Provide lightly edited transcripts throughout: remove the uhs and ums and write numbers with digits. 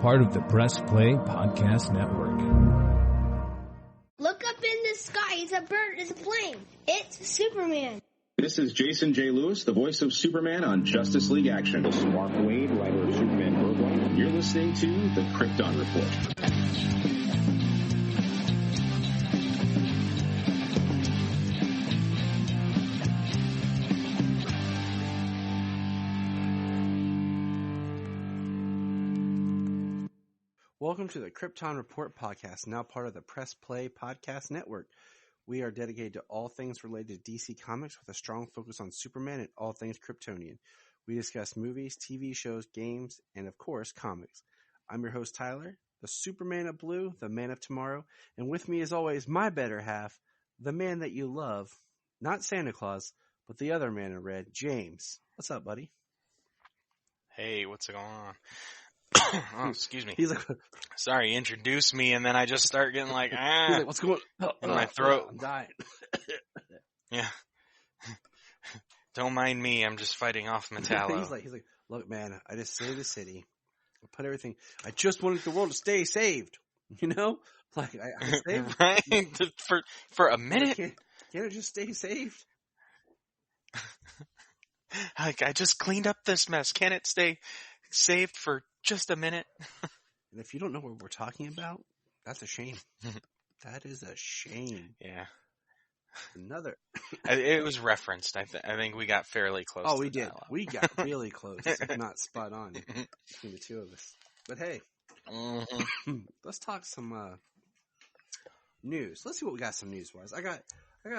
part of the Press Play Podcast Network. Look up in the sky. It's a bird. It's a plane. It's Superman. This is Jason J. Lewis, the voice of Superman on Justice League Action. This is Mark Wade, writer of Superman Worldwide. You're listening to the Krypton Report. Welcome to the Krypton Report podcast, now part of the Press Play Podcast Network. We are dedicated to all things related to DC Comics with a strong focus on Superman and all things Kryptonian. We discuss movies, TV shows, games, and of course, comics. I'm your host, Tyler, the Superman of Blue, the Man of Tomorrow, and with me as always, my better half, the man that you love, not Santa Claus, but the other man in red, James. What's up, buddy? Hey, what's going on? Oh, excuse me. He's like, sorry, introduce me, and then I just start getting like, he's like, what's going on? in my throat. I'm dying. Yeah. Don't mind me. I'm just fighting off Metallo. he's like, look, man, I just saved the city. I put everything. I just wanted the world to stay saved. You know, like I saved right? for a minute. Can't it just stay saved? Like I just cleaned up this mess. Can it stay saved for just a minute? And if you don't know what we're talking about, that's a shame. That is a shame. Yeah. Another. It was referenced. I think we got fairly close. Oh, to we the did. dialogue. We got really close, if not spot on, between the two of us. But hey, let's talk some news. Let's see what we got some news wise. I got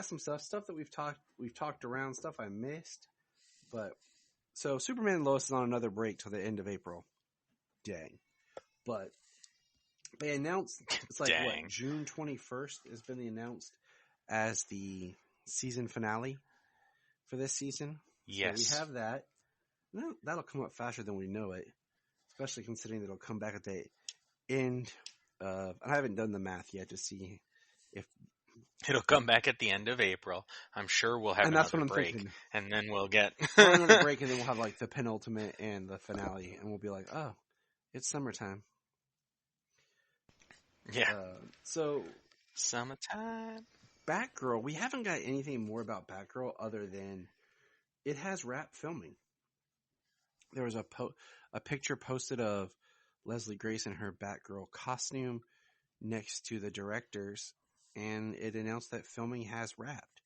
some stuff that we've talked around, stuff I missed. But so Superman and Lois is on another break till the end of April. Dang. But they announced, it's like, what, June 21st has been announced as the season finale for this season. Yes. So we have that. No, that'll come up faster than we know it, especially considering that it'll come back at the end of, I haven't done the math yet to see if It'll come back at the end of April. I'm sure we'll have another break, thinking. And then we'll get another break, and then we'll have like the penultimate and the finale, and we'll be like, oh, it's summertime. Yeah. So summertime. Batgirl, we haven't got anything more about Batgirl other than it has wrapped filming. There was a picture posted of Leslie Grace in her Batgirl costume next to the directors, and it announced that filming has wrapped.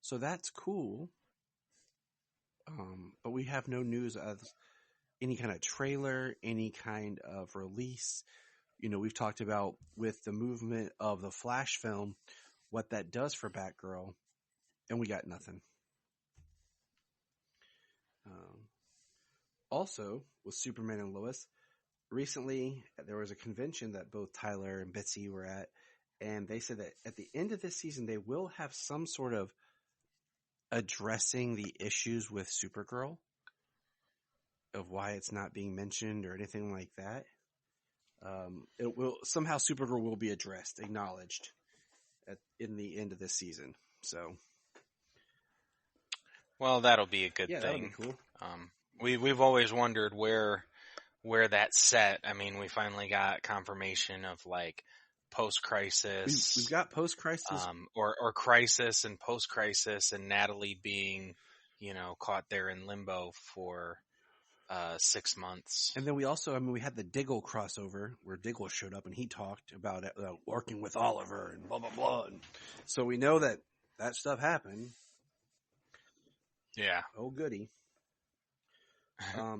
So that's cool. But we have no news of any kind of trailer, any kind of release. You know, we've talked about with the movement of the Flash film, what that does for Batgirl, and we got nothing. Also, with Superman and Lois, recently there was a convention that both Tyler and Betsy were at, and they said that at the end of this season, they will have some sort of addressing the issues with Supergirl, of why it's not being mentioned or anything like that. It will somehow Supergirl will be addressed, acknowledged in the end of this season. So, well, that'll be a good thing. That'll be cool. We've always wondered where that's set. I mean, we finally got confirmation of like post-crisis. We've got post-crisis, or crisis and post-crisis, and Natalie being, caught there in limbo for 6 months. And then we also, we had the Diggle crossover where Diggle showed up and he talked about working with Oliver and blah blah blah. And so we know that stuff happened. Yeah. Oh goody.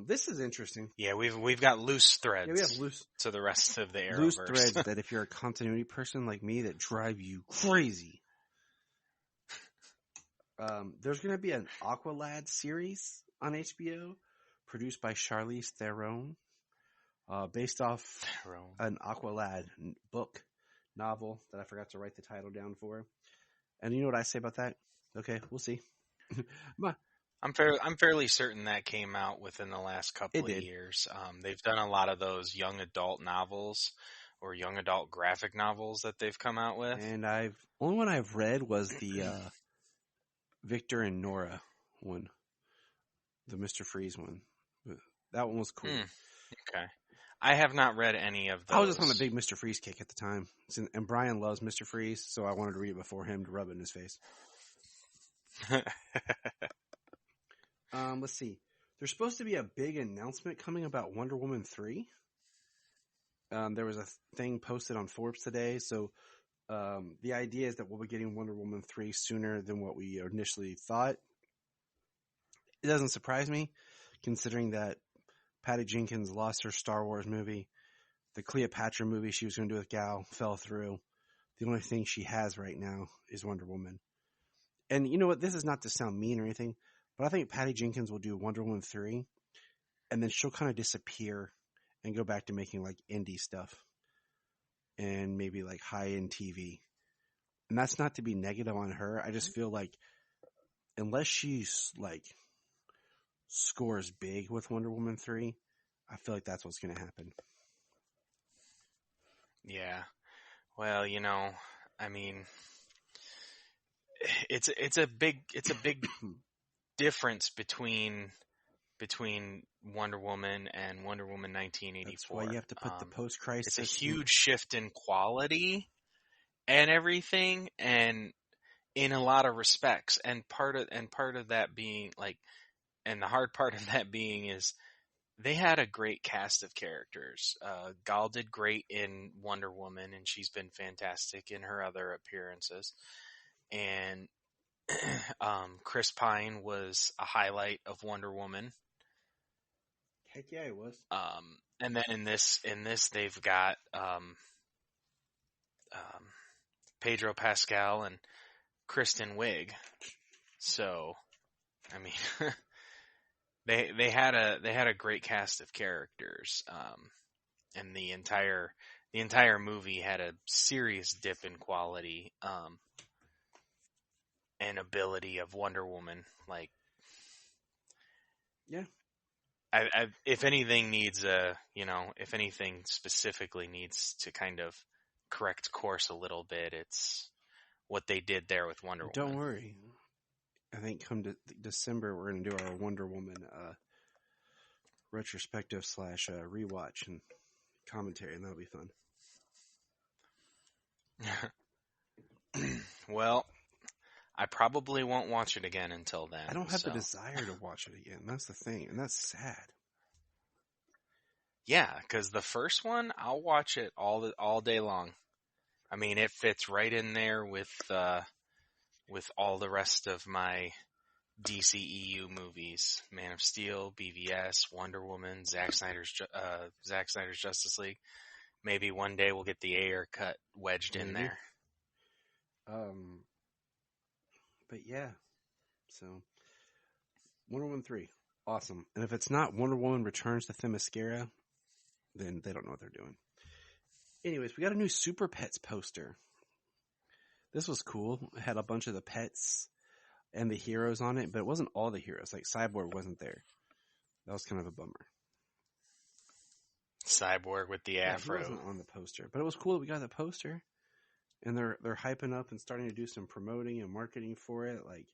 This is interesting. Yeah, we've got loose threads. Yeah, we have loose to the rest of the Arrowverse. Loose threads that if you're a continuity person like me that drive you crazy. There's going to be an Aqualad series on HBO produced by Charlize Theron, based off an Aqualad book novel that I forgot to write the title down for. And you know what I say about that? Okay, we'll see. I'm fairly certain that came out within the last couple of years. They've done a lot of those young adult novels or young adult graphic novels that they've come out with. And only one I've read was the Victor and Nora one, the Mr. Freeze one. That one was cool. Okay. I have not read any of those. I was just on a big Mr. Freeze kick at the time. And Brian loves Mr. Freeze, so I wanted to read it before him to rub it in his face. Let's see. There's supposed to be a big announcement coming about Wonder Woman 3. There was a thing posted on Forbes today, so the idea is that we'll be getting Wonder Woman 3 sooner than what we initially thought. It doesn't surprise me, considering that Patty Jenkins lost her Star Wars movie. The Cleopatra movie she was going to do with Gal fell through. The only thing she has right now is Wonder Woman. And you know what? This is not to sound mean or anything, but I think Patty Jenkins will do Wonder Woman 3, and then she'll kind of disappear and go back to making like indie stuff and maybe like high-end TV. And that's not to be negative on her. I just feel like unless she's like scores big with Wonder Woman 3, I feel like that's what's going to happen. Yeah. Well, you know, I mean, it's a big difference between Wonder Woman and Wonder Woman 1984. That's why you have to put the post-crisis. It's a huge shift in quality and everything, and in a lot of respects. And part of that being like, and the hard part of that being is they had a great cast of characters. Gal did great in Wonder Woman, and she's been fantastic in her other appearances. And Chris Pine was a highlight of Wonder Woman. Heck yeah, it was. And then in this they've got Pedro Pascal and Kristen Wiig. So, I mean, they had a great cast of characters, and the entire movie had a serious dip in quality and ability of Wonder Woman. Like, yeah. If anything specifically needs to kind of correct course a little bit, it's what they did there with Wonder Woman. Don't worry. I think come December, we're going to do our Wonder Woman retrospective / rewatch and commentary, and that'll be fun. Well, I probably won't watch it again until then. I don't have the desire to watch it again. That's the thing, and that's sad. Yeah, because the first one, I'll watch it all day long. I mean, it fits right in there with all the rest of my DCEU movies: Man of Steel, BVS, Wonder Woman, Zack Snyder's Justice League. Maybe one day we'll get the Ayer cut wedged in there. But yeah, so Wonder Woman 3, awesome. And if it's not Wonder Woman Returns to Themyscira, then they don't know what they're doing. Anyways, we got a new Super Pets poster. This was cool. It had a bunch of the pets and the heroes on it, but it wasn't all the heroes. Like Cyborg wasn't there. That was kind of a bummer. Cyborg with the afro. He wasn't on the poster, but it was cool that we got the poster. And they're hyping up and starting to do some promoting and marketing for it. Like,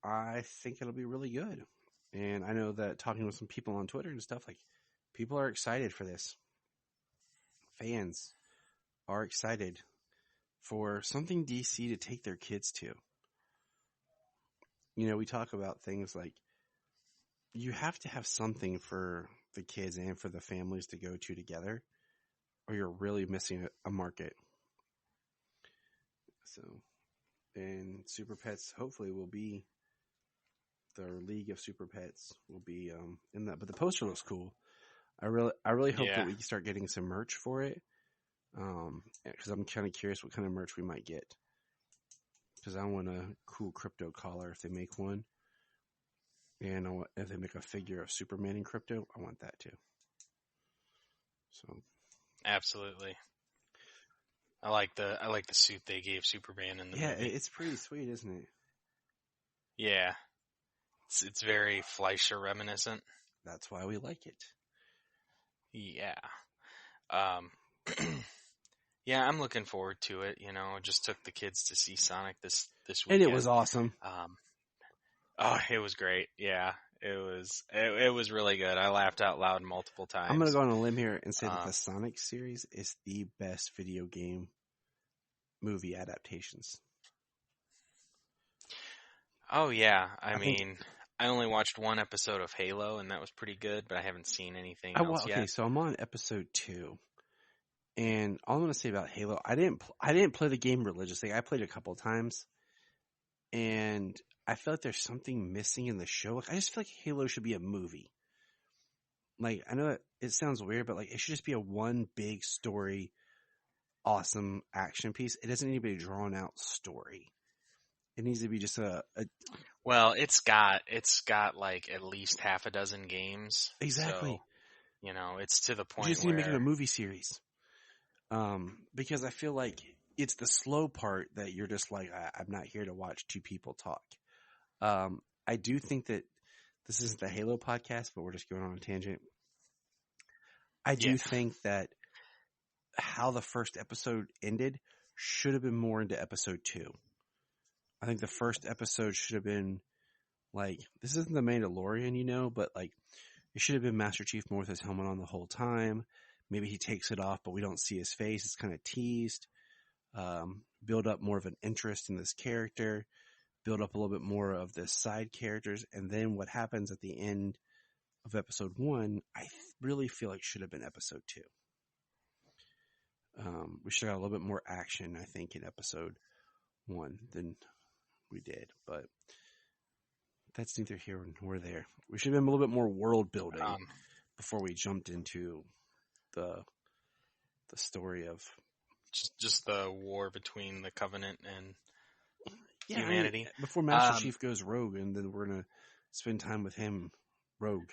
I think it'll be really good. And I know that talking with some people on Twitter and stuff, like, people are excited for this. Fans are excited for something DC to take their kids to. You know, we talk about things like you have to have something for the kids and for the families to go to together, or you're really missing a market. So, and Super Pets hopefully will be, the League of Super Pets will be in that. But the poster looks cool. I really hope that we can start getting some merch for it. Because I'm kind of curious what kind of merch we might get. Because I want a cool crypto collar if they make one. And if they make a figure of Superman in crypto, I want that too. So, absolutely. I like the suit they gave Superman in the movie. Yeah, it's pretty sweet, isn't it? Yeah. It's very Fleischer reminiscent. That's why we like it. Yeah. Yeah, I'm looking forward to it. You know, I just took the kids to see Sonic this weekend. And it was awesome. Oh, it was great. Yeah. It was really good. I laughed out loud multiple times. I'm going to go on a limb here and say that the Sonic series is the best video game movie adaptations. Oh yeah, I mean, I only watched one episode of Halo, and that was pretty good, but I haven't seen anything else yet. Okay, so I'm on episode 2, and all I'm going to say about Halo, I didn't play the game religiously. I played it a couple of times, and I feel like there's something missing in the show. Like, I just feel like Halo should be a movie. Like, I know it sounds weird, but like, it should just be a one big story, awesome action piece. It doesn't need to be a drawn out story. It needs to be just Well, it's got like at least half a dozen games. Exactly. So, it's to the point you just need to make it a movie series. Because I feel like it's the slow part that you're just like, I'm not here to watch two people talk. I do think that this isn't the Halo podcast, but we're just going on a tangent. I do think that how the first episode ended should have been more into episode 2. I think the first episode should have been like, this isn't the Mandalorian, but like, it should have been Master Chief more with his helmet on the whole time. Maybe he takes it off, but we don't see his face. It's kind of teased. Build up more of an interest in this character. Build up a little bit more of the side characters. And then what happens at the end of episode 1, I really feel like should have been episode 2. We should have got a little bit more action, I think, in episode 1 than we did, but that's neither here nor there. We should have been a little bit more world building before we jumped into the story of just the war between the Covenant and humanity. Before Master Chief goes rogue, and then we're gonna spend time with him rogue.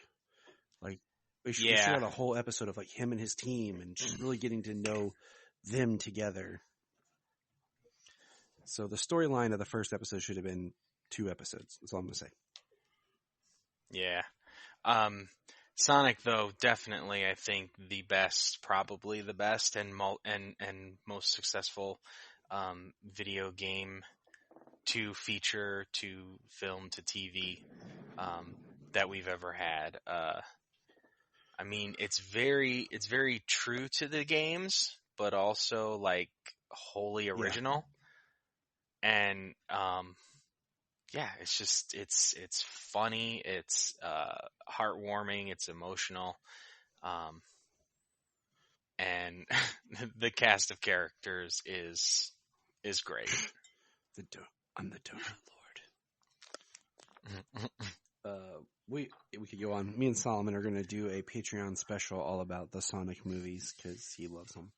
Like we should have a whole episode of like him and his team, and just really getting to know them together. So the storyline of the first episode should have been 2 episodes. That's all I'm going to say. Yeah. Sonic, though, definitely, I think probably the best and most successful video game to feature, to film, to TV that we've ever had. I mean, it's very true to the games, but also like wholly original. Yeah. And, it's just, it's funny. It's, heartwarming. It's emotional. And the cast of characters is great. I'm the Donut Lord. We could go on. Me and Solomon are going to do a Patreon special all about the Sonic movies because he loves them.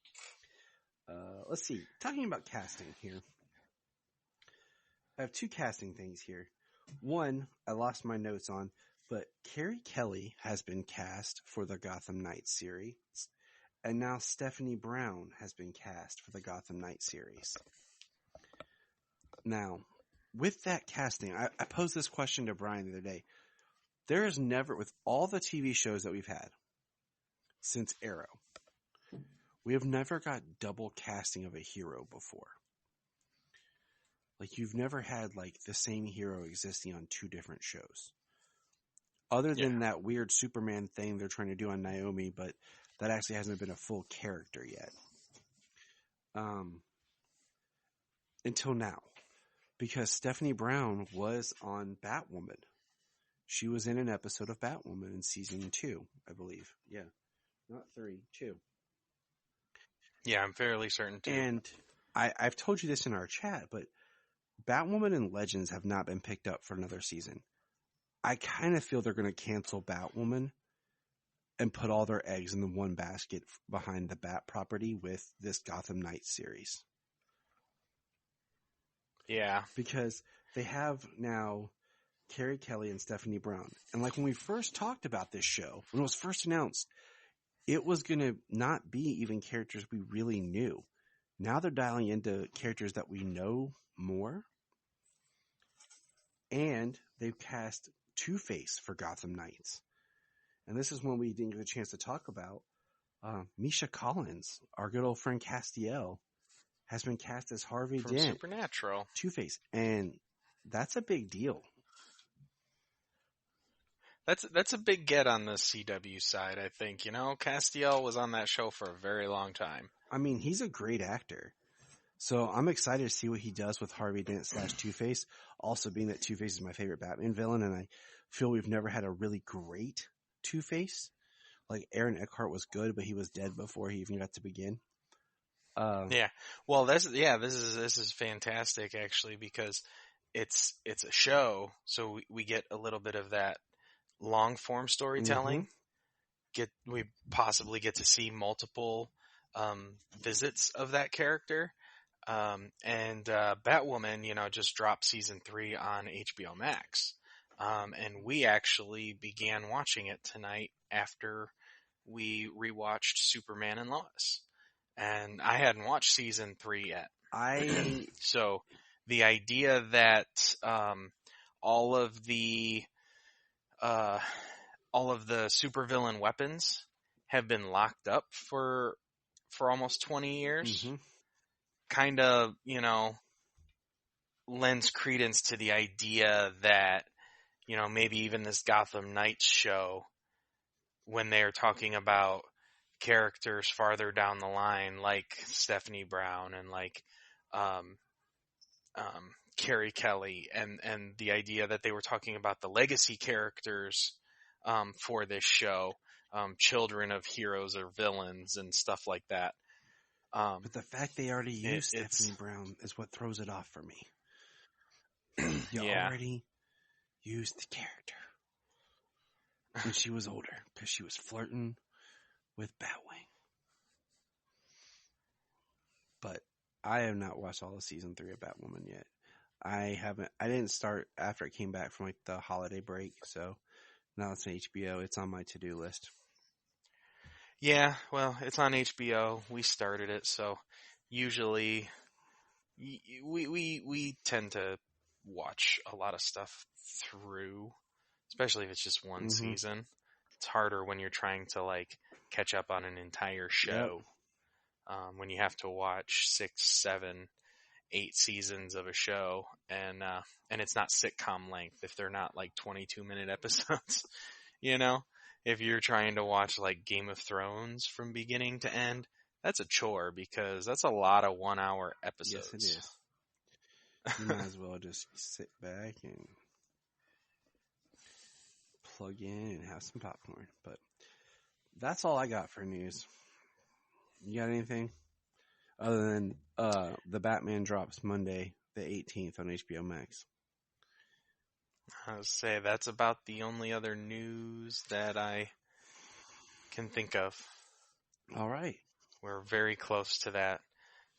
Let's see. Talking about casting here. I have 2 casting things here. One, I lost my notes on, but Carrie Kelly has been cast for the Gotham Knight series, and now Stephanie Brown has been cast for the Gotham Knight series. Now, with that casting, I posed this question to Brian the other day. There is never, with all the TV shows that we've had since Arrow, we have never got double casting of a hero before. Like, you've never had, like, the same hero existing on 2 different shows. Other than that weird Superman thing they're trying to do on Naomi, but that actually hasn't been a full character yet. Until now. Because Stephanie Brown was on Batwoman. She was in an episode of Batwoman in season 2, I believe. Yeah. Not 3, 2. Yeah, I'm fairly certain too. And I've told you this in our chat, but Batwoman and Legends have not been picked up for another season. I kind of feel they're going to cancel Batwoman and put all their eggs in the one basket behind the Bat property with this Gotham Knight series. Yeah. Because they have now Carrie Kelly and Stephanie Brown. And like when we first talked about this show, when it was first announced, it was going to not be even characters we really knew. Now they're dialing into characters that we know more. And they've cast TwoFace for Gotham Knights. And this is one we didn't get a chance to talk about. Misha Collins, our good old friend Castiel, has been cast as Harvey from Dent. Supernatural. TwoFace. And that's a big deal. That's a big get on the CW side, I think. Castiel was on that show for a very long time. I mean, he's a great actor. So I'm excited to see what he does with Harvey Dent / TwoFace. Also being that TwoFace is my favorite Batman villain, and I feel we've never had a really great TwoFace. Like Aaron Eckhart was good, but he was dead before he even got to begin. Yeah. Well, this is fantastic actually, because it's a show, so we get a little bit of that long form storytelling. We possibly get to see multiple visits of that character. And Batwoman, just dropped season 3 on HBO Max. And we actually began watching it tonight after we rewatched Superman and Lois. And I hadn't watched season 3 yet. So the idea that all of the supervillain weapons have been locked up for almost 20 years kind of, lends credence to the idea that, maybe even this Gotham Knight show, when they're talking about characters farther down the line, like Stephanie Brown and like Carrie Kelly, and the idea that they were talking about the legacy characters for this show, children of heroes or villains and stuff like that. But the fact they already used Stephanie Brown is what throws it off for me. You already used the character. And she was older because she was flirting with Batwing. But I have not watched all of season 3 of Batwoman yet. I didn't start after I came back from like the holiday break, so now it's on HBO. It's on my to-do list. Yeah, well, it's on HBO. We started it, so usually we tend to watch a lot of stuff through, especially if it's just one season. It's harder when you're trying to like catch up on an entire show. When you have to watch 6, 7, 8 seasons of a show, and it's not sitcom length if they're not like 22-minute episodes, If you're trying to watch like Game of Thrones from beginning to end, that's a chore because that's a lot of 1-hour episodes. Yes, it is. You might as well just sit back and plug in and have some popcorn. But that's all I got for news. You got anything? Other than the Batman drops Monday the 18th on HBO Max. I would say that's about the only other news that I can think of. All right. We're very close to that.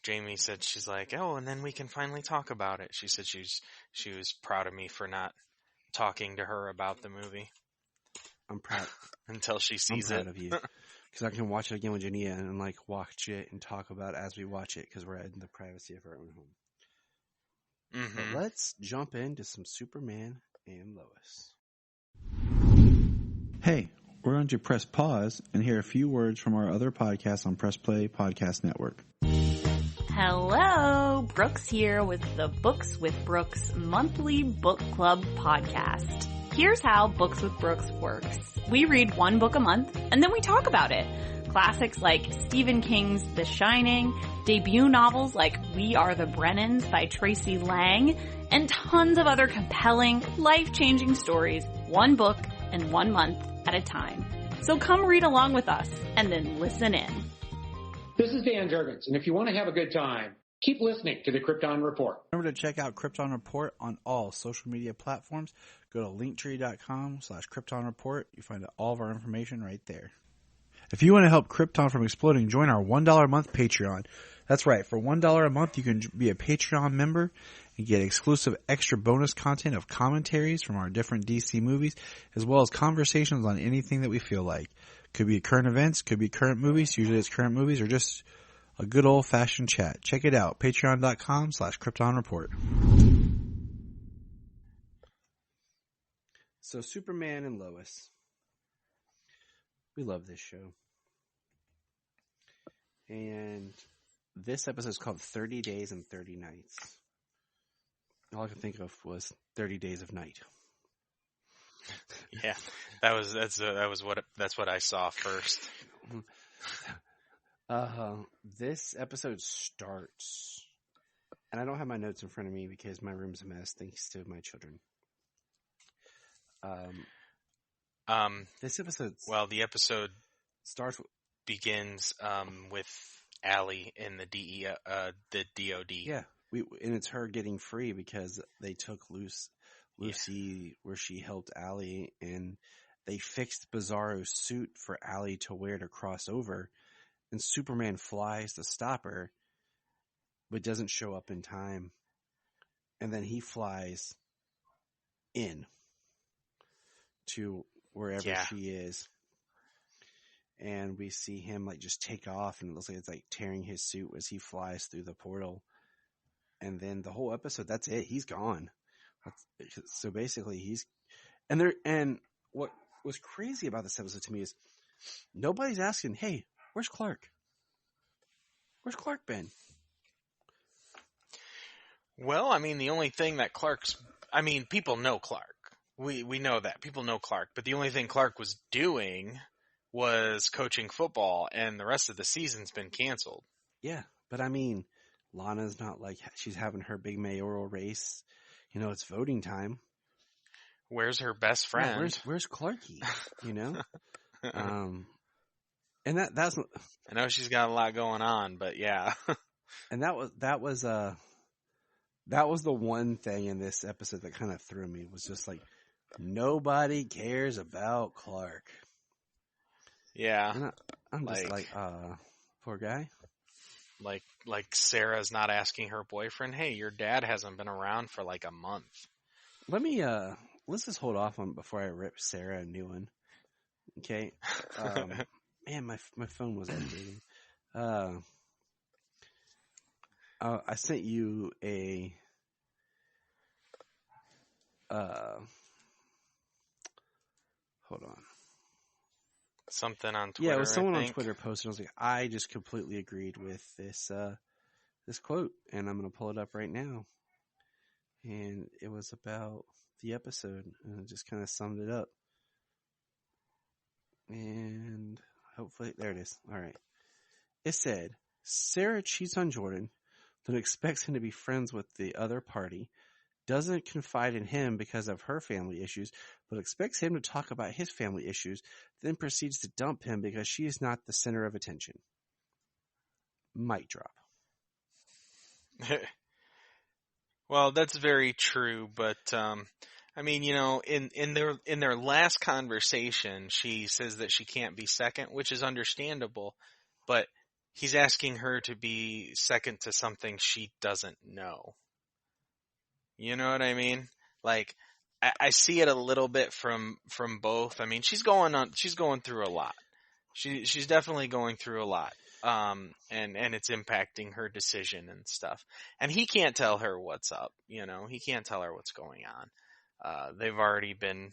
Jamie said she's like, oh, and then we can finally talk about it. She said she was proud of me for not talking to her about the movie. I'm proud. Until she sees it. I'm proud of you. Because I can watch it again with Jania and like watch it and talk about it as we watch it because we're in the privacy of our own home. But let's jump into some Superman and Lois. Hey, we're going to press pause and hear a few words from our other podcasts on Press Play Podcast Network. Hello, Brooks here with the Books with Brooks monthly book club podcast. Here's how Books with Brooks works. We read one book a month and then we talk about it. Classics like Stephen King's The Shining, debut novels like We Are the Brennans by Tracy Lang, and tons of other compelling, life-changing stories, one book and 1 month at a time. So come read along with us and then listen in. This is Dan Jurgens, and if you want to have a good time, keep listening to the Krypton Report. Remember to check out Krypton Report on all social media platforms. Go to linktree.com/Krypton Report. You find all of our information right there. If you want to help Krypton from exploding, join our $1 a month Patreon. That's right. For $1 a month, you can be a Patreon member and get exclusive extra bonus content of commentaries from our different DC movies, as well as conversations on anything that we feel like. Could be current events, could be current movies. Usually it's current movies, or just a good old-fashioned chat. Check it out. Patreon.com/Krypton Report. So Superman and Lois. We love this show. And this episode is called 30 Days and 30 Nights. All I could think of was 30 Days of Night. Yeah, that's what I saw first. This episode starts, and I don't have my notes in front of me because my room's a mess thanks to my children. This episode. Well, the episode begins with Allie in the DOD. Yeah, and it's her getting free because they took Lucy where she helped Allie, and they fixed Bizarro's suit for Allie to wear to cross over, and Superman flies to stop her, but doesn't show up in time, and then he flies in to wherever she is, and we see him like just take off, and it looks like it's like tearing his suit as he flies through the portal, and then the whole episode, that's it, he's gone. So basically and what was crazy about this episode to me is nobody's asking, hey, where's Clark? Where's Clark been? Well, I mean, the only thing that people know Clark. We know that. People know Clark. But the only thing Clark was doing was coaching football, and the rest of the season's been canceled. Yeah, but I mean, Lana's not like she's having her big mayoral race. You know, it's voting time. Where's her best friend? Yeah, where's Clarky? You know? And that's I know she's got a lot going on, but yeah. And that was the one thing in this episode that kind of threw me, was just like nobody cares about Clark. Yeah. And I'm just like, poor guy. Like Sarah's not asking her boyfriend, hey, your dad hasn't been around for like a month. Let's just hold off on before I rip Sarah a new one. Okay. Man, my phone was updating. I sent you a hold on. Something on Twitter. Yeah, it was someone on Twitter posted. I was like, I just completely agreed with this quote, and I'm going to pull it up right now. And it was about the episode, and it just kind of summed it up. And hopefully, there it is. All right. It said, Sarah cheats on Jordan, then expects him to be friends with the other party, doesn't confide in him because of her family issues, but expects him to talk about his family issues, then proceeds to dump him because she is not the center of attention. Mic drop. Well, that's very true, but I mean, you know, in their last conversation, she says that she can't be second, which is understandable, but he's asking her to be second to something she doesn't know. You know what I mean? Like, I see it a little bit from both. I mean, she's going through a lot. She's definitely going through a lot. And it's impacting her decision and stuff. And he can't tell her what's up, you know, he can't tell her what's going on. They've already been,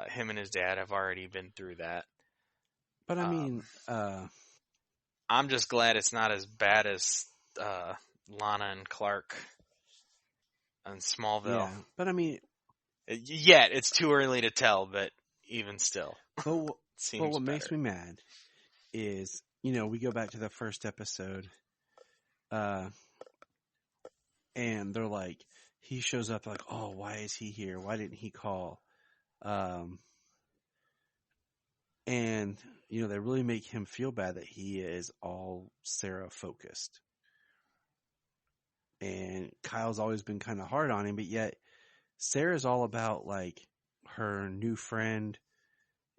him and his dad have already been through that. But I mean, I'm just glad it's not as bad as, Lana and Clark and Smallville. Yeah, but I mean, yet it's too early to tell, but even still. But what makes me mad is, you know, we go back to the first episode, and they're like, he shows up like, oh, why is he here? Why didn't he call? And, you know, they really make him feel bad that he is all Sarah focused. And Kyle's always been kind of hard on him, but yet Sarah's all about like her new friend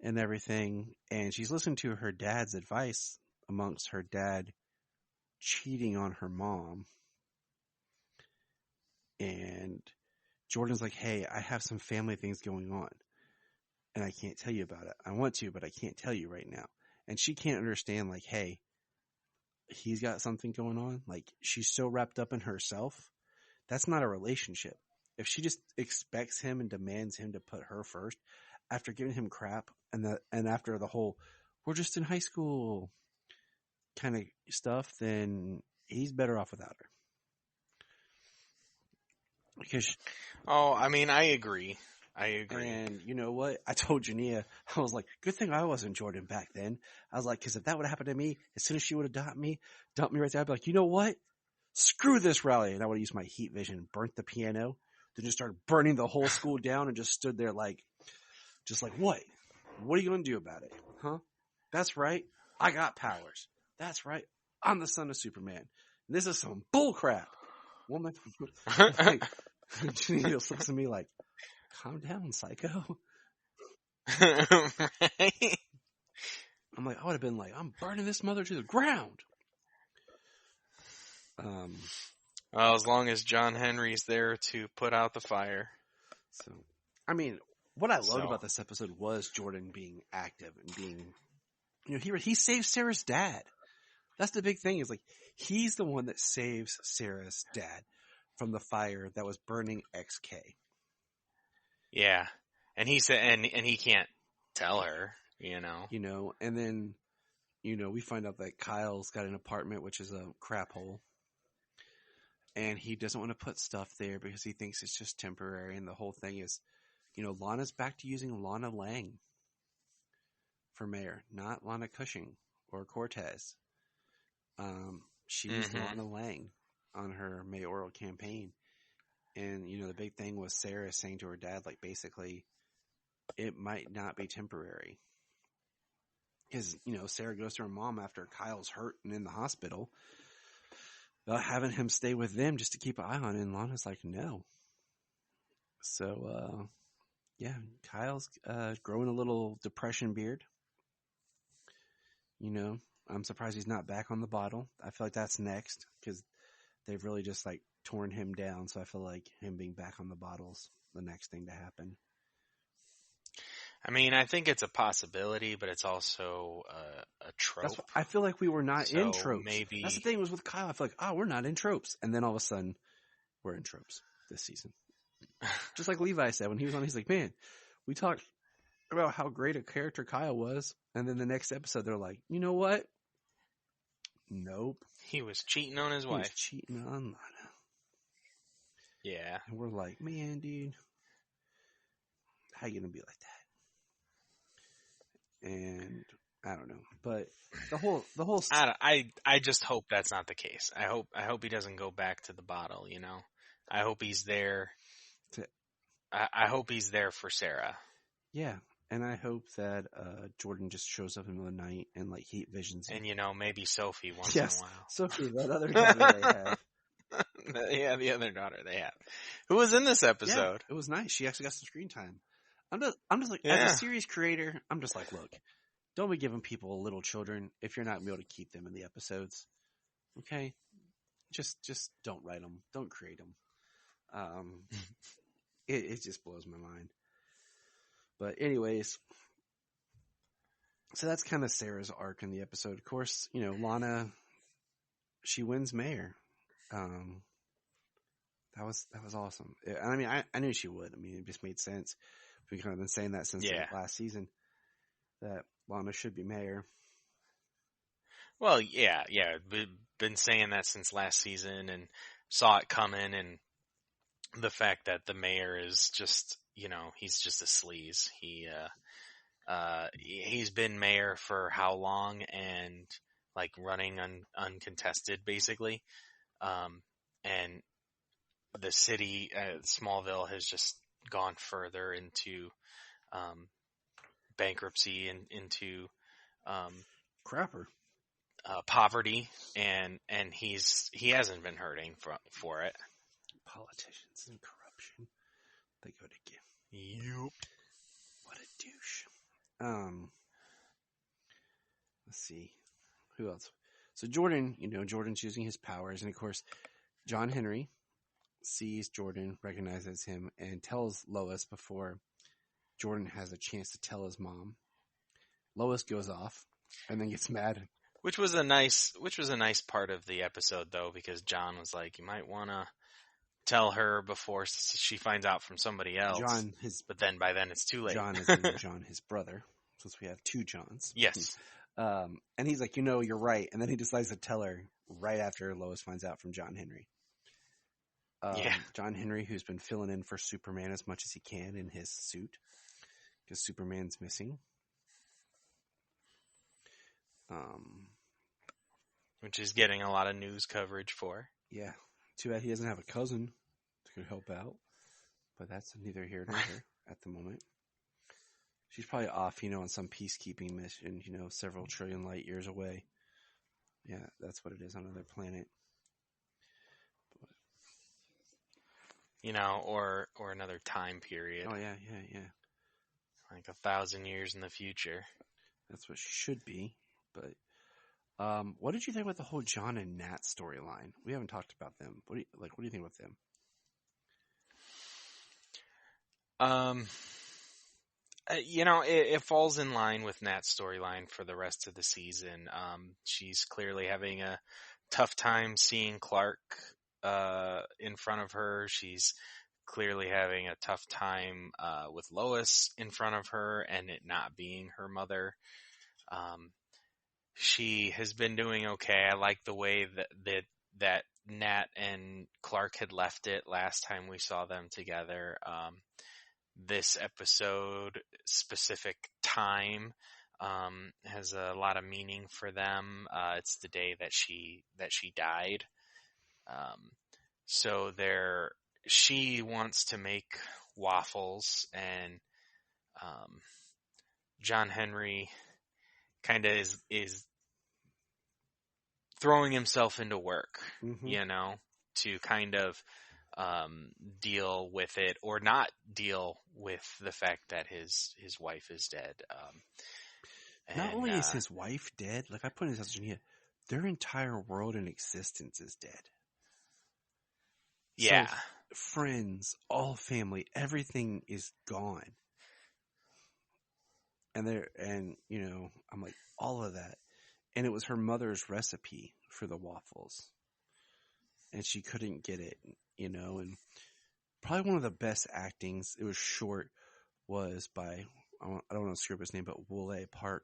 and everything. And she's listened to her dad's advice amongst her dad cheating on her mom. And Jordan's like, hey, I have some family things going on and I can't tell you about it. I want to, but I can't tell you right now. And she can't understand like, hey, he's got something going on. Like, she's so wrapped up in herself. That's not a relationship. If she just expects him and demands him to put her first after giving him crap and after the whole, we're just in high school kind of stuff, then he's better off without her. Because I mean, I agree. I agree. And you know what? I told Jania, I was like, good thing I wasn't Jordan back then. I was like, because if that would have happened to me, as soon as she would have dumped me right there, I'd be like, you know what? Screw this rally. And I would have used my heat vision, burnt the piano, then just started burning the whole school down and just stood there like, what? What are you going to do about it? Huh? That's right. I got powers. That's right. I'm the son of Superman. And this is some bull crap. Woman, like, Jania looks at me like, calm down, psycho. Right? I'm like, I would have been like, I'm burning this mother to the ground. Well, as long as John Henry's there to put out the fire. So, I mean, what I loved about this episode was Jordan being active and being, he saved Sarah's dad. That's the big thing is like, he's the one that saves Sarah's dad from the fire that was burning XK. Yeah. And he said, and he can't tell her, and then, we find out that Kyle's got an apartment, which is a crap hole. And he doesn't want to put stuff there because he thinks it's just temporary. And the whole thing is, Lana's back to using Lana Lang for mayor, not Lana Cushing or Cortez. She used Lana Lang on her mayoral campaign. And, the big thing was Sarah saying to her dad, like, basically, it might not be temporary. Because, Sarah goes to her mom after Kyle's hurt and in the hospital about having him stay with them just to keep an eye on it. And Lana's like, no. So, Kyle's growing a little depression beard. I'm surprised he's not back on the bottle. I feel like that's next because they've really just like torn him down. So I feel like him being back on the bottle's the next thing to happen. I mean, I think it's a possibility, but it's also a trope. I feel like we were not in tropes. Maybe that's the thing was with Kyle. I feel like, we're not in tropes, and then all of a sudden, we're in tropes this season. Just like Levi said when he was on, he's like, "Man, we talked about how great a character Kyle was," and then the next episode, they're like, "You know what? Nope, he was cheating on his wife. He was cheating on Lana." Yeah, and we're like, "Man, dude, how you gonna be like that?" And I don't know, but the whole. I just hope that's not the case. I hope he doesn't go back to the bottle. I hope he's there. I hope he's there for Sarah. Yeah, and I hope that Jordan just shows up in the night and like heat visions. And maybe Sophie once in a while. Sophie, that other daughter they have. Yeah, the other daughter they have, who was in this episode. Yeah, it was nice. She actually got some screen time. I'm just like, as a series creator, I'm just like, look, don't be giving people little children if you're not able to keep them in the episodes. Okay? Just don't write them. Don't create them. It just blows my mind. But anyways, so that's kind of Sarah's arc in the episode. Of course, Lana, she wins mayor. That was awesome. I mean, I knew she would. I mean, it just made sense. We've kind of been saying that since the last season that Lana should be mayor. Well, yeah. We've been saying that since last season and saw it coming, and the fact that the mayor is just, he's just a sleaze. He's been mayor for how long and like running uncontested basically. And the city, Smallville has just gone further into bankruptcy and into crapper poverty, and he hasn't been hurting for it. Politicians and corruption, they go together. Yep. What a douche. Let's see who else. So Jordan, Jordan's using his powers, and of course John Henry sees Jordan, recognizes him, and tells Lois before Jordan has a chance to tell his mom. Lois goes off and then gets mad. Which was a nice part of the episode, though, because John was like, "You might want to tell her before she finds out from somebody else." But then by then it's too late. John is John, his brother, since we have two Johns. Yes. And he's like, you're right. And then he decides to tell her right after Lois finds out from John Henry. John Henry, who's been filling in for Superman as much as he can in his suit, because Superman's missing. Which is getting a lot of news coverage for. Yeah. Too bad he doesn't have a cousin to help out. But that's neither here nor there at the moment. She's probably off, on some peacekeeping mission, several trillion light years away. Yeah, that's what it is on another planet. Or another time period. Oh, yeah. Like 1,000 years in the future. That's what she should be. But what did you think about the whole John and Nat storyline? We haven't talked about them. What do you think about them? It falls in line with Nat's storyline for the rest of the season. She's clearly having a tough time seeing Clark in front of her. She's clearly having a tough time with Lois in front of her and it not being her mother. She has been doing okay. I like the way that Nat and Clark had left it last time we saw them together. This episode, specific time, has a lot of meaning for them. It's the day that she died. So she wants to make waffles, and John Henry kind of is throwing himself into work, to kind of deal with it or not deal with the fact that his wife is dead. Not only is his wife dead, like I put in this Virginia, their entire world in existence is dead. Yeah. So, friends, all family, everything is gone. And I'm like, all of that. And it was her mother's recipe for the waffles. And she couldn't get it, and probably one of the best actings, it was short, was by, I don't know the screw up his name, but Woolley Park,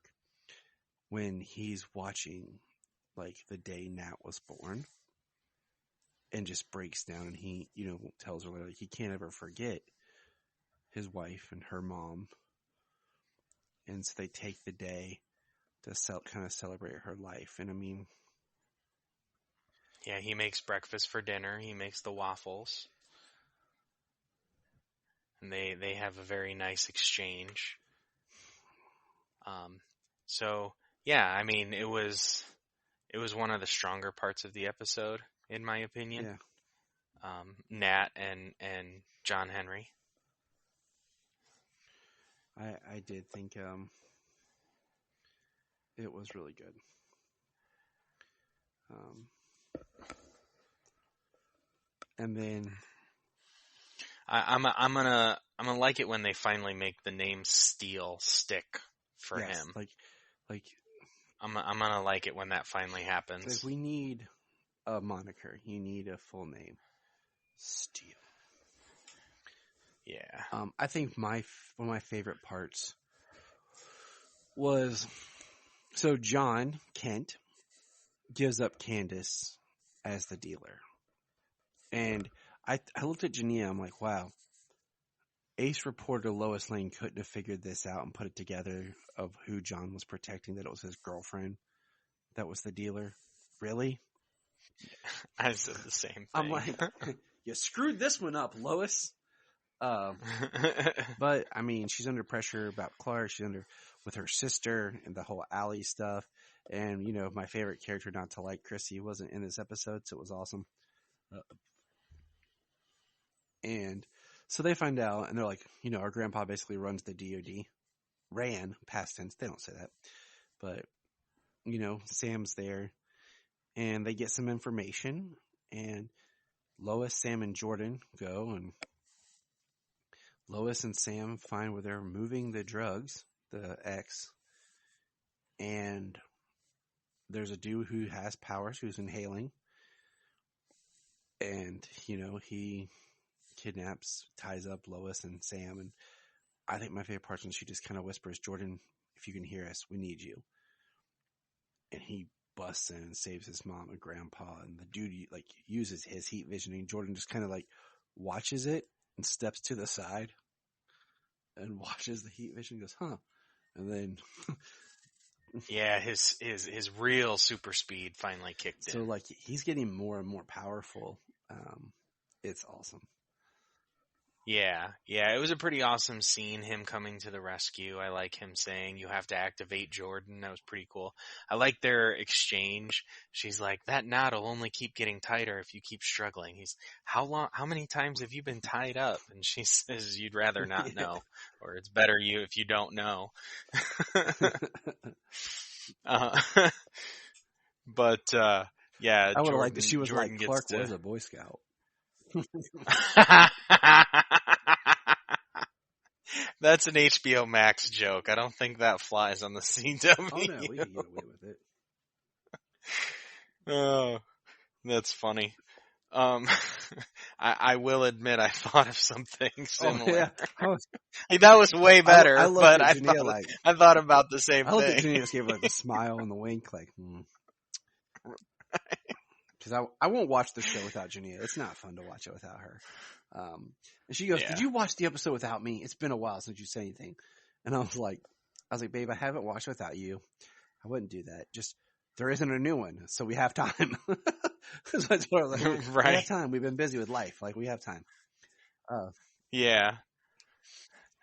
when he's watching, like, the day Nat was born, and just breaks down, and he, tells her, like, he can't ever forget his wife and her mom, and so they take the day to kind of celebrate her life, and I mean... Yeah, he makes breakfast for dinner. He makes the waffles. And they have a very nice exchange. So, yeah, I mean, it was one of the stronger parts of the episode, in my opinion. Yeah. Nat and John Henry. I did think it was really good. And then I'm gonna like it when they finally make the name Steel stick for him. Like I'm gonna like it when that finally happens. Like we need a moniker. You need a full name. Steel. Yeah. I think one of my favorite parts was, so John Kent gives up Candace as the dealer. And I looked at Jania, I'm like, wow, ace reporter Lois Lane couldn't have figured this out and put it together of who John was protecting, that it was his girlfriend that was the dealer. Really? I said the same thing. I'm like, you screwed this one up, Lois. But, I mean, she's under pressure about Clark. She's with her sister and the whole Allie stuff. And, my favorite character not to like, Chrissy, wasn't in this episode, so it was awesome. And so they find out, and they're like, our grandpa basically runs the DOD. Ran, past tense, they don't say that. But, Sam's there, and they get some information, and Lois, Sam, and Jordan go, and Lois and Sam find where they're moving the drugs, the X, and there's a dude who has powers, who's inhaling, and, he kidnaps, ties up Lois and Sam, and I think my favorite part is she just kind of whispers, Jordan, if you can hear us, we need you. And he busts in and saves his mom and grandpa, and the dude like uses his heat vision, and Jordan just kind of like watches it and steps to the side and watches the heat vision and goes, huh? And then yeah, his real super speed finally kicked in. So like he's getting more and more powerful. It's awesome. Yeah, it was a pretty awesome scene, him coming to the rescue. I like him saying, you have to activate Jordan. That was pretty cool. I like their exchange. She's like, that knot will only keep getting tighter if you keep struggling. He's, how many times have you been tied up? And she says, you'd rather not know, or it's better if you don't know. But, yeah. I would have liked that she was Jordan like, Clark was a Boy Scout. That's an HBO Max joke. I don't think that flies on the CW. Oh no, we can get away with it. Oh, that's funny. I will admit I thought of something similar. Oh, yeah. That was way better, but I thought about the same thing. I looked at Jania, just gave her like the smile and the wink, like, because I won't watch the show without Jania. It's not fun to watch it without her. And she goes, did you watch the episode without me? It's been a while since you said anything. And I was like, babe, I haven't watched without you. I wouldn't do that. Just, there isn't a new one, so we have time. So I told her, like, right. We have time. We've been busy with life. Like, we have time. Yeah.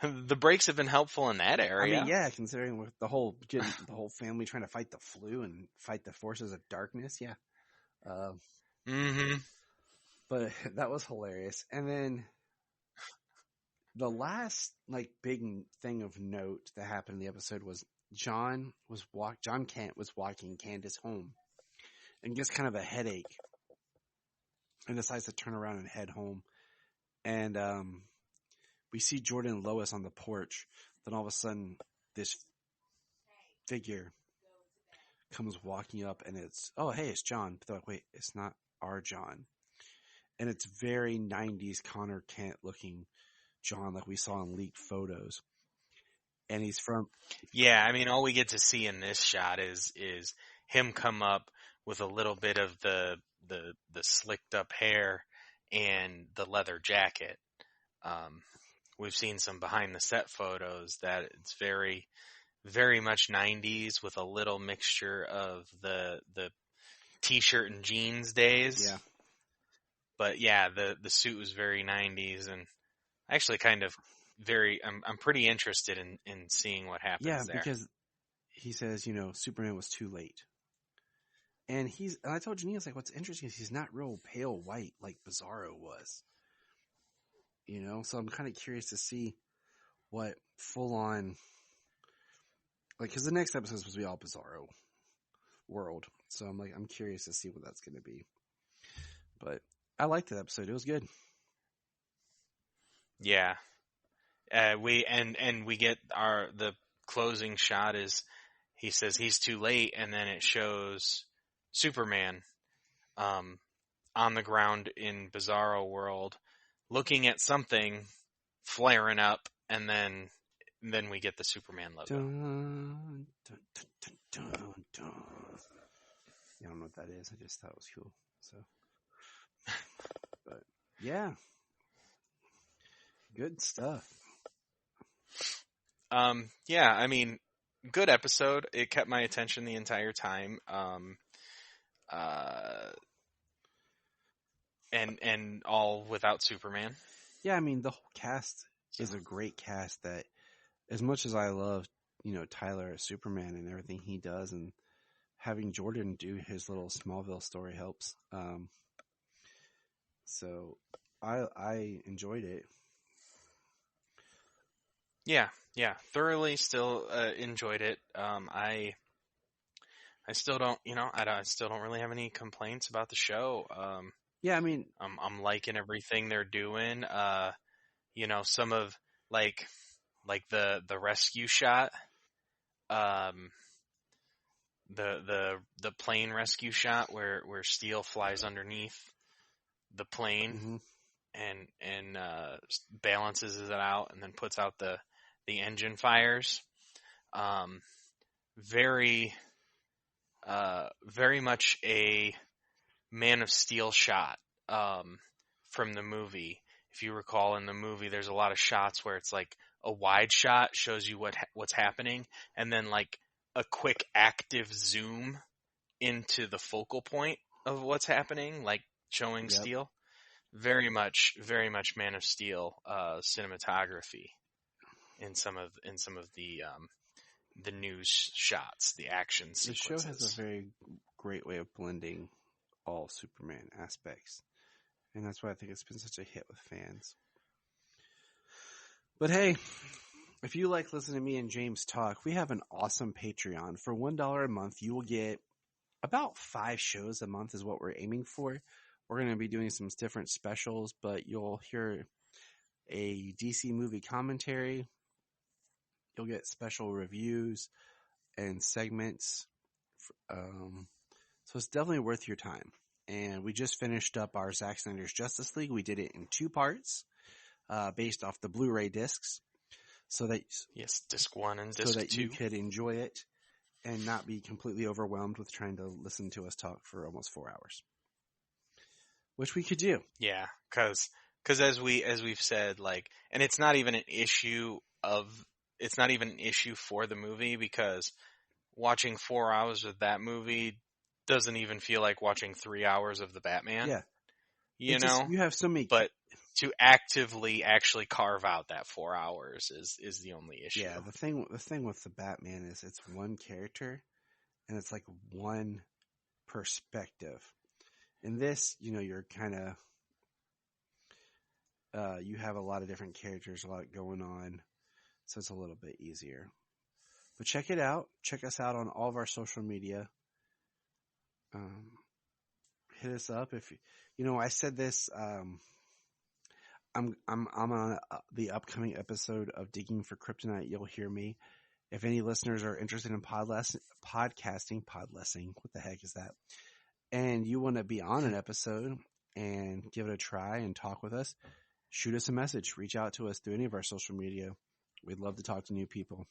The breaks have been helpful in that area. I mean, yeah, considering with the whole family trying to fight the flu and fight the forces of darkness. Yeah. But that was hilarious. And then the last like big thing of note that happened in the episode was John Kent was walking Candace home and gets kind of a headache and decides to turn around and head home. And we see Jordan and Lois on the porch. Then all of a sudden this figure comes walking up and it's, oh, hey, it's John. But they're like, wait, it's not our John. And it's very 90s Connor Kent looking John like we saw in leaked photos. And he's from... Yeah, I mean, all we get to see in this shot is him come up with a little bit of the slicked up hair and the leather jacket. We've seen some behind the set photos that it's very, very much 90s with a little mixture of the t-shirt and jeans days. Yeah. But yeah, the suit was very 90s, and actually kind of I'm pretty interested in seeing what happens there. Yeah, because he says, Superman was too late. And I told Janine, I was like, what's interesting is he's not real pale white like Bizarro was. So I'm kind of curious to see what full on, like, because the next episode is supposed to be all Bizarro world. So I'm curious to see what that's going to be. But I liked that episode. It was good. Yeah. We get the closing shot is he says he's too late, and then it shows Superman on the ground in Bizarro world looking at something flaring up, and then we get the Superman logo. Dun, dun, dun, dun, dun, dun. I don't know what that is. I just thought it was cool. So, but yeah, good stuff. Yeah, I mean, good episode. It kept my attention the entire time. And all without Superman. Yeah, I mean, the whole cast is a great cast that, as much as I love, Tyler as Superman and everything he does, and having Jordan do his little Smallville story helps. So I enjoyed it. Yeah, thoroughly still enjoyed it. I still don't, I still don't really have any complaints about the show. Yeah, I mean, I'm liking everything they're doing. Some of like the rescue shot, the plane rescue shot where Steel flies underneath the plane and balances it out and then puts out the engine fires. Very very much a Man of Steel shot from the movie. If you recall, in the movie, there's a lot of shots where it's like a wide shot shows you what's happening, and then like a quick active zoom into the focal point of what's happening, like showing Steel. Very much Man of Steel cinematography in some of the news shots, the action sequences. The show has a very great way of blending all Superman aspects, and that's why I think it's been such a hit with fans. But hey, if you like listening to me and James talk, we have an awesome Patreon. For $1 a month, you will get about 5 shows a month is what we're aiming for. We're going to be doing some different specials, but you'll hear a DC movie commentary. You'll get special reviews and segments. So it's definitely worth your time. And we just finished up our Zack Snyder's Justice League. We did it in 2 parts, based off the Blu-ray discs. So that disc 1 and disc 2. So that you could enjoy it and not be completely overwhelmed with trying to listen to us talk for almost 4 hours. Which we could do. Yeah, because as we've said, like, and it's not even an issue for the movie, because watching 4 hours of that movie doesn't even feel like watching 3 hours of the Batman. Yeah. You know? You have so many. But to actively actually carve out that 4 hours is the only issue. Yeah, the thing with the Batman is it's one character and it's like one perspective. In this, you're kind of, you have a lot of different characters, a lot going on, so it's a little bit easier. But check it out. Check us out on all of our social media. Hit us up if I said this. I'm on the upcoming episode of Digging for Kryptonite. You'll hear me. If any listeners are interested in podcasting, what the heck is that? And you want to be on an episode and give it a try and talk with us, shoot us a message. Reach out to us through any of our social media. We'd love to talk to new people.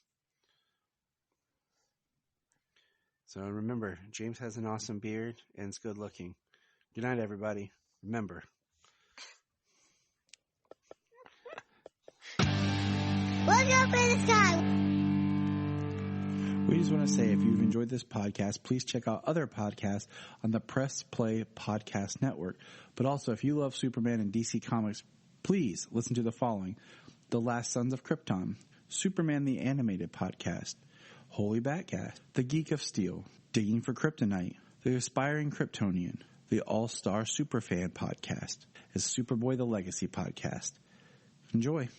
So remember, James has an awesome beard and it's good looking. Good night, everybody. Remember. Look up in the sky. We just want to say, if you've enjoyed this podcast, please check out other podcasts on the Press Play Podcast Network. But also, if you love Superman and DC Comics, please listen to the following: The Last Sons of Krypton, Superman the Animated Podcast, Holy Batcast, The Geek of Steel, Digging for Kryptonite, The Aspiring Kryptonian, The All-Star Superfan Podcast, and Superboy the Legacy Podcast. Enjoy.